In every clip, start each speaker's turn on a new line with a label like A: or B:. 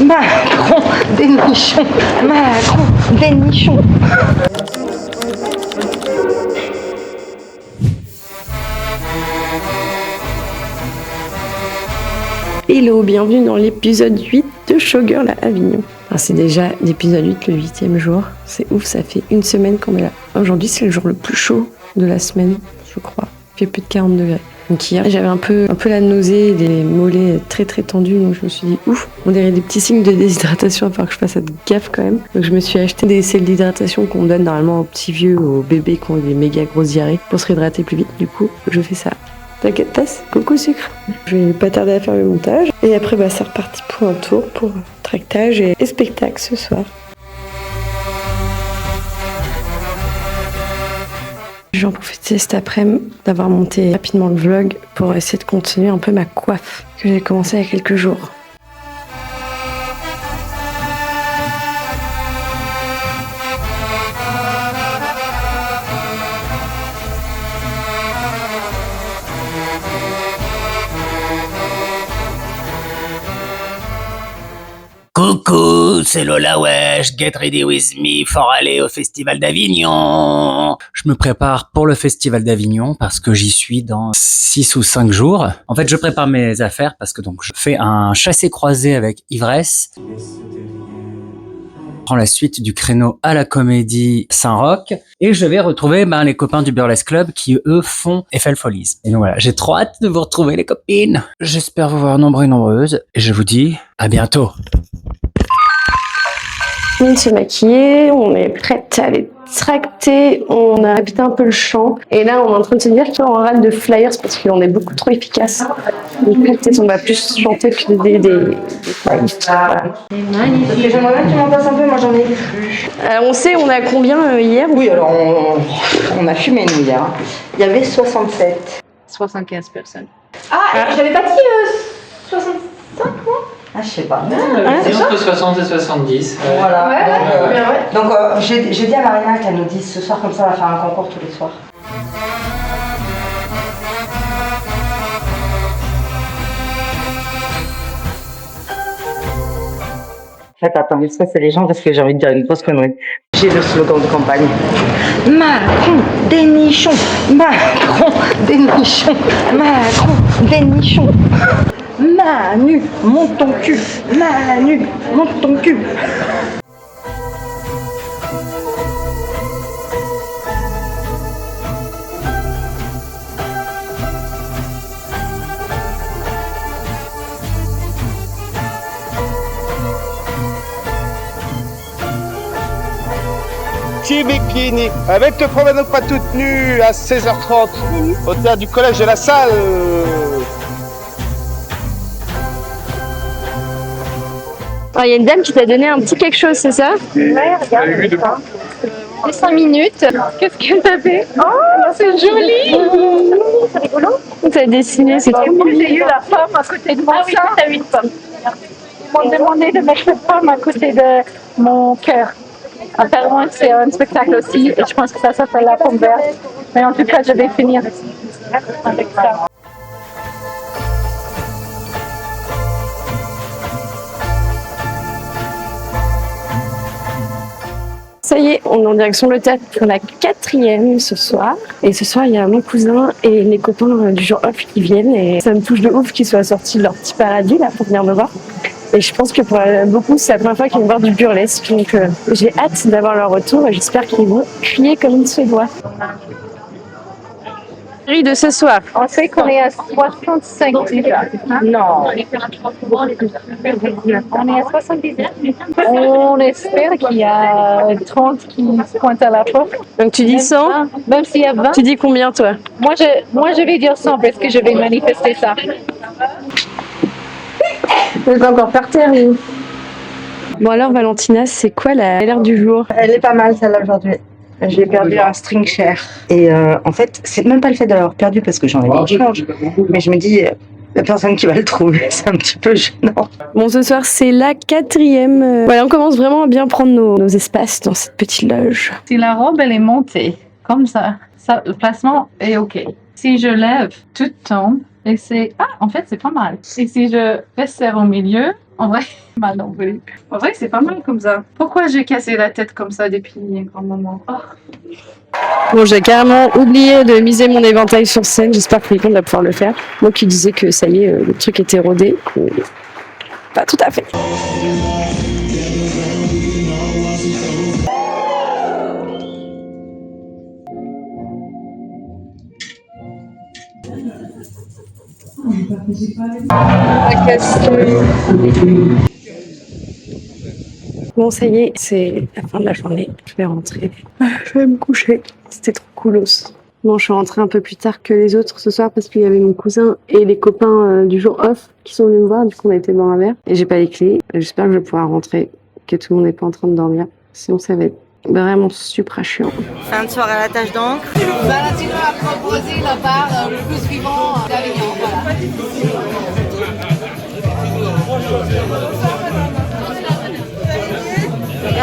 A: Macron des nichons. Macron des nichons.
B: Hello, bienvenue dans l'épisode 8 de Showgirl à Avignon. Alors c'est déjà l'épisode 8, le 8e jour. C'est ouf, ça fait une semaine qu'on est là. Aujourd'hui, c'est le jour le plus chaud de la semaine, je crois. Il fait plus de 40 degrés. Donc hier, j'avais un peu la nausée, les mollets très tendus, donc je me suis dit ouf, on dirait des petits signes de déshydratation, à part que je fasse gaffe quand même. Donc je me suis acheté des sels d'hydratation qu'on donne normalement aux petits vieux, aux bébés qui ont des méga grosses diarrhées pour se réhydrater plus vite. Du coup, je fais ça. T'inquiète pas, coucou sucre. Je vais pas tarder à faire le montage. Et après, c'est reparti pour un tour, pour tractage et spectacle ce soir. Je vais en profiter cet après-midi d'avoir monté rapidement le vlog pour essayer de continuer un peu ma coiffe que j'ai commencé il y a quelques jours.
C: Coucou, c'est Lola Wesh, get ready with me for aller au Festival d'Avignon. Je me prépare pour le Festival d'Avignon parce que j'y suis dans 6 ou 5 jours. En fait, je prépare mes affaires parce que donc je fais un chassé-croisé avec Ivresse. Je prends la suite du créneau à la Comédie Saint-Roch et je vais retrouver les copains du Burlesque Club qui eux font Eiffel Follies. Et donc voilà, j'ai trop hâte de vous retrouver les copines. J'espère vous voir nombreux et nombreuses et je vous dis à bientôt.
B: On vient de se maquiller, on est prête à aller tracter, on a habité un peu le champ et là on est en train de se dire qu'on rate de flyers parce qu'on est beaucoup trop efficace. Donc peut-être on va plus chanter que des flyers. Voilà.
A: Magnifique. J'aimerais bien que tu m'en passes un peu, moi j'en ai plus.
B: On sait on a combien hier?
A: Oui, alors on a fumé nous hier. Il y avait 67.
D: 75 personnes.
A: J'avais pas dit 65 moi. Ah, je sais pas.
E: C'est entre 60 et 70.
A: Voilà.
D: Ouais.
A: Donc j'ai dit à Marina qu'elle nous dise ce soir, comme ça on va faire un concours tous les soirs. Attends, ça c'est les gens parce que j'ai envie de dire une grosse connerie. J'ai le slogan de campagne. Macron des nichons. Macron des nichons. Macron des nichons. Manu, monte ton cul. Manu, monte ton cul.
F: Petit bikini, avec te promène pas toute nue à 16h30 au théâtre du collège de la Salle.
B: Il y a une dame qui t'a donné un petit quelque chose, c'est ça?
D: Ouais, regarde. C'est 5 minutes. Qu'est-ce que t'as fait? Oh, c'est joli! C'est rigolo.
B: T'as dessiné, c'est trop
D: Moi, j'ai eu la pomme à côté de moi. Ah oui, t'as eu une pomme. Ils m'ont demandé de mettre la pomme à côté de mon cœur. Apparemment, c'est un spectacle aussi, et je pense que ça s'appelle la pomme verte. Mais en tout cas, je vais finir avec ça.
B: Ça y est, on est en direction le théâtre pour la 4e ce soir. Et ce soir, il y a mon cousin et les copains du jour off qui viennent. Et ça me touche de ouf qu'ils soient sortis de leur petit paradis là pour venir me voir. Et je pense que pour beaucoup, c'est la première fois qu'ils vont voir du burlesque. Donc j'ai hâte d'avoir leur retour et j'espère qu'ils vont crier comme une Suédois. De ce soir.
D: On sait qu'on est à 65 déjà.
A: Non.
D: On est à 70. On espère qu'il y a 30 qui se pointent à la porte.
B: Donc tu dis 100?
D: Même s'il y a 20.
B: Tu dis combien toi?
D: Moi je vais dire 100 parce que je vais manifester ça.
B: Vous êtes encore par terre, nous. Bon alors Valentina, c'est quoi l'alerte du jour?
A: Elle est pas mal celle-là aujourd'hui. J'ai perdu un string cher. Et en fait, c'est même pas le fait d'avoir perdu parce que j'en ai mis dimanche. Mais je me dis, la personne qui va le trouver, c'est un petit peu gênant.
B: Bon, ce soir, c'est la 4e. Voilà, on commence vraiment à bien prendre nos espaces dans cette petite loge.
D: Si la robe elle est montée comme ça, le placement est ok. Si je lève, tout tombe et c'est en fait c'est pas mal. Et si je resserre au milieu, En vrai, mal non plus. En vrai, c'est pas mal comme ça. Pourquoi j'ai cassé la tête comme ça depuis un grand moment? Oh.
B: Bon, j'ai carrément oublié de miser mon éventail sur scène. J'espère que Nicolas va pouvoir le faire. Moi qui disais que ça y est, le truc était rodé. Pas tout à fait. Bon, ça y est, c'est la fin de la journée. Je vais rentrer. Je vais me coucher. C'était trop coolos. Bon, je suis rentrée un peu plus tard que les autres ce soir parce qu'il y avait mon cousin et les copains du jour off qui sont venus me voir. Du coup, on a été boire un verre. Et j'ai pas les clés. J'espère que je vais pouvoir rentrer, que tout le monde n'est pas en train de dormir. Sinon, ça va être vraiment super chiant.
G: Fin de soirée à la tâche d'encre.
H: Valentino a proposé la barre le plus suivant d'Avignon. Voilà.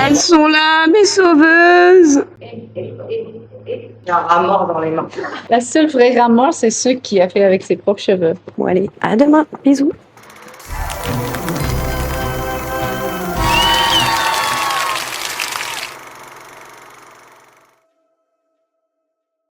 B: Elles sont là, mes sauveuses!
A: Il y a un rat mort dans les mains.
D: La seule vraie rat mort, c'est ceux qui a fait avec ses propres cheveux.
B: Bon, allez, à demain. Bisous.